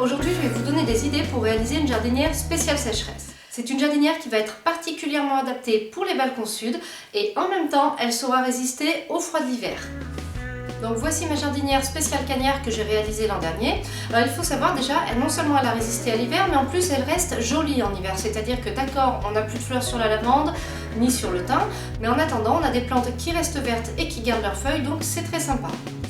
Aujourd'hui, je vais vous donner des idées pour réaliser une jardinière spéciale sécheresse. C'est une jardinière qui va être particulièrement adaptée pour les balcons sud et en même temps, elle saura résister au froid de l'hiver. Donc voici ma jardinière spéciale cagnard que j'ai réalisée l'an dernier. Alors il faut savoir déjà, non seulement elle a résisté à l'hiver, mais en plus elle reste jolie en hiver. C'est-à-dire que d'accord, on n'a plus de fleurs sur la lavande, ni sur le thym, mais en attendant, on a des plantes qui restent vertes et qui gardent leurs feuilles, donc c'est très sympa.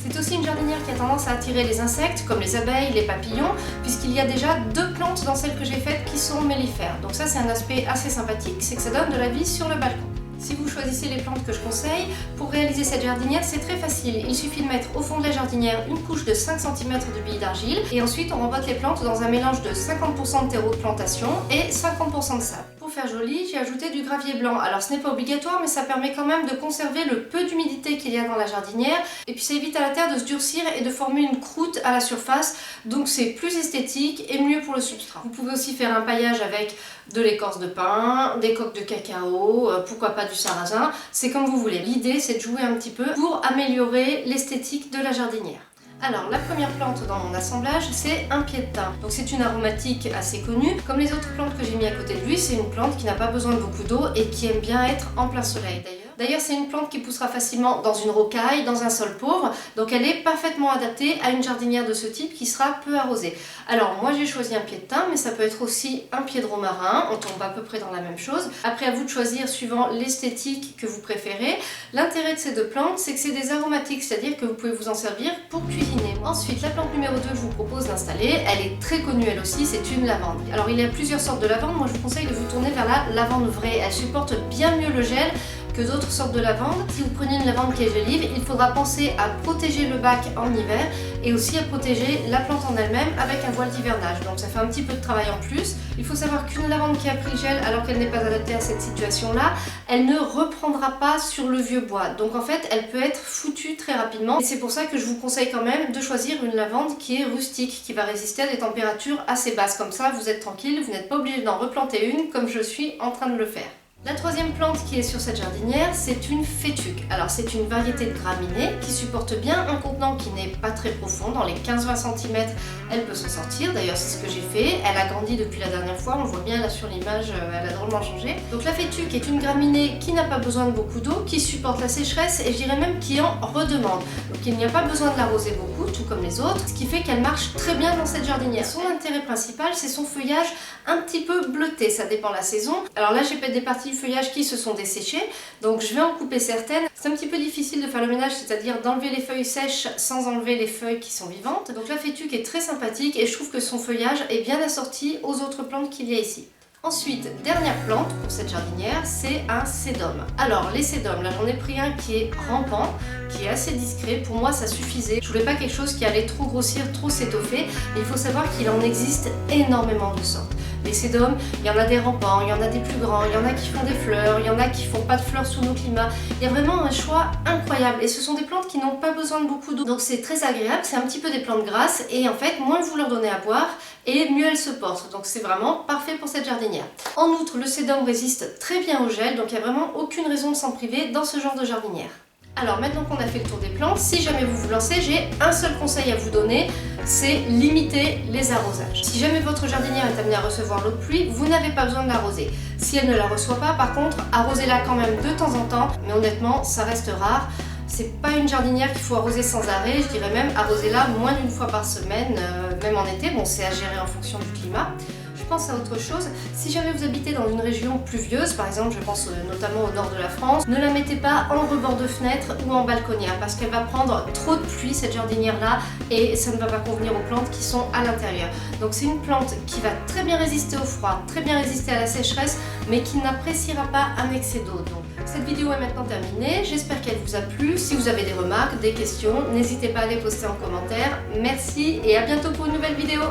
C'est aussi une jardinière qui a tendance à attirer les insectes, comme les abeilles, les papillons, puisqu'il y a déjà 2 plantes dans celles que j'ai faites qui sont mellifères. Donc ça c'est un aspect assez sympathique, c'est que ça donne de la vie sur le balcon. Si vous choisissez les plantes que je conseille, pour réaliser cette jardinière, c'est très facile. Il suffit de mettre au fond de la jardinière une couche de 5 cm de billes d'argile et ensuite on rembotte les plantes dans un mélange de 50% de terreau de plantation et 50% de sable. Pour faire joli, j'ai ajouté du gravier blanc. Alors ce n'est pas obligatoire, mais ça permet quand même de conserver le peu d'humidité qu'il y a dans la jardinière et puis ça évite à la terre de se durcir et de former une croûte à la surface. Donc c'est plus esthétique et mieux pour le substrat. Vous pouvez aussi faire un paillage avec de l'écorce de pin, des coques de cacao, pourquoi pas du sarrasin, c'est comme vous voulez. L'idée c'est de jouer un petit peu pour améliorer l'esthétique de la jardinière. Alors la première plante dans mon assemblage c'est un pied de thym. Donc c'est une aromatique assez connue. Comme les autres plantes que j'ai mis à côté de lui, c'est une plante qui n'a pas besoin de beaucoup d'eau et qui aime bien être en plein soleil d'ailleurs. D'ailleurs c'est une plante qui poussera facilement dans une rocaille, dans un sol pauvre, donc elle est parfaitement adaptée à une jardinière de ce type qui sera peu arrosée. Alors moi j'ai choisi un pied de thym, mais ça peut être aussi un pied de romarin, on tombe à peu près dans la même chose. Après à vous de choisir suivant l'esthétique que vous préférez. L'intérêt de ces 2 plantes c'est que c'est des aromatiques, c'est-à-dire que vous pouvez vous en servir pour cuisiner. Ensuite la plante numéro 2 que je vous propose d'installer, elle est très connue elle aussi, c'est une lavande. Alors il y a plusieurs sortes de lavande, moi je vous conseille de vous tourner vers la lavande vraie, elle supporte bien mieux le gel que d'autres sortes de lavande. Si vous prenez une lavande qui est gélive, il faudra penser à protéger le bac en hiver et aussi à protéger la plante en elle-même avec un voile d'hivernage. Donc ça fait un petit peu de travail en plus. Il faut savoir qu'une lavande qui a pris le gel alors qu'elle n'est pas adaptée à cette situation-là, elle ne reprendra pas sur le vieux bois. Donc en fait, elle peut être foutue très rapidement. Et c'est pour ça que je vous conseille quand même de choisir une lavande qui est rustique, qui va résister à des températures assez basses. Comme ça, vous êtes tranquille, vous n'êtes pas obligé d'en replanter une comme je suis en train de le faire. La troisième plante qui est sur cette jardinière, c'est une fétuque. Alors c'est une variété de graminées qui supporte bien un contenant qui n'est pas très profond, dans les 15-20 cm, elle peut s'en sortir. D'ailleurs c'est ce que j'ai fait, elle a grandi depuis la dernière fois, on voit bien là sur l'image, elle a drôlement changé. Donc la fétuque est une graminée qui n'a pas besoin de beaucoup d'eau, qui supporte la sécheresse et je dirais même qui en redemande. Donc il n'y a pas besoin de l'arroser beaucoup, tout comme les autres, ce qui fait qu'elle marche très bien dans cette jardinière. Son intérêt principal, c'est son feuillage un petit peu bleuté, ça dépend de la saison. Alors là j'ai peut-être des parties feuillages qui se sont desséchés, donc je vais en couper certaines. C'est un petit peu difficile de faire le ménage, c'est-à-dire d'enlever les feuilles sèches sans enlever les feuilles qui sont vivantes. Donc la fétuque est très sympathique et je trouve que son feuillage est bien assorti aux autres plantes qu'il y a ici. Ensuite, dernière plante pour cette jardinière, c'est un sédum. Alors les sédums, là j'en ai pris un qui est rampant, qui est assez discret, pour moi ça suffisait. Je voulais pas quelque chose qui allait trop grossir, trop s'étoffer, et il faut savoir qu'il en existe énormément de sortes. Les sédums, il y en a des rampants, il y en a des plus grands, il y en a qui font des fleurs, il y en a qui font pas de fleurs sous nos climats. Il y a vraiment un choix incroyable et ce sont des plantes qui n'ont pas besoin de beaucoup d'eau. Donc c'est très agréable, c'est un petit peu des plantes grasses et en fait moins vous leur donnez à boire et mieux elles se portent. Donc c'est vraiment parfait pour cette jardinière. En outre, le sédum résiste très bien au gel, donc il n'y a vraiment aucune raison de s'en priver dans ce genre de jardinière. Alors maintenant qu'on a fait le tour des plantes, si jamais vous vous lancez, j'ai un seul conseil à vous donner, c'est limiter les arrosages. Si jamais votre jardinière est amenée à recevoir l'eau de pluie, vous n'avez pas besoin de l'arroser. Si elle ne la reçoit pas, par contre, arrosez-la quand même de temps en temps, mais honnêtement, ça reste rare. C'est pas une jardinière qu'il faut arroser sans arrêt, je dirais même arrosez-la moins d'1 fois par semaine, même en été, bon c'est à gérer en fonction du climat. Je pense à autre chose, si jamais vous habitez dans une région pluvieuse, par exemple je pense notamment au nord de la France, ne la mettez pas en rebord de fenêtre ou en balconnière parce qu'elle va prendre trop de pluie cette jardinière là et ça ne va pas convenir aux plantes qui sont à l'intérieur. Donc c'est une plante qui va très bien résister au froid, très bien résister à la sécheresse mais qui n'appréciera pas un excès d'eau. Donc cette vidéo est maintenant terminée, j'espère qu'elle vous a plu. Si vous avez des remarques, des questions, n'hésitez pas à les poster en commentaire. Merci et à bientôt pour une nouvelle vidéo.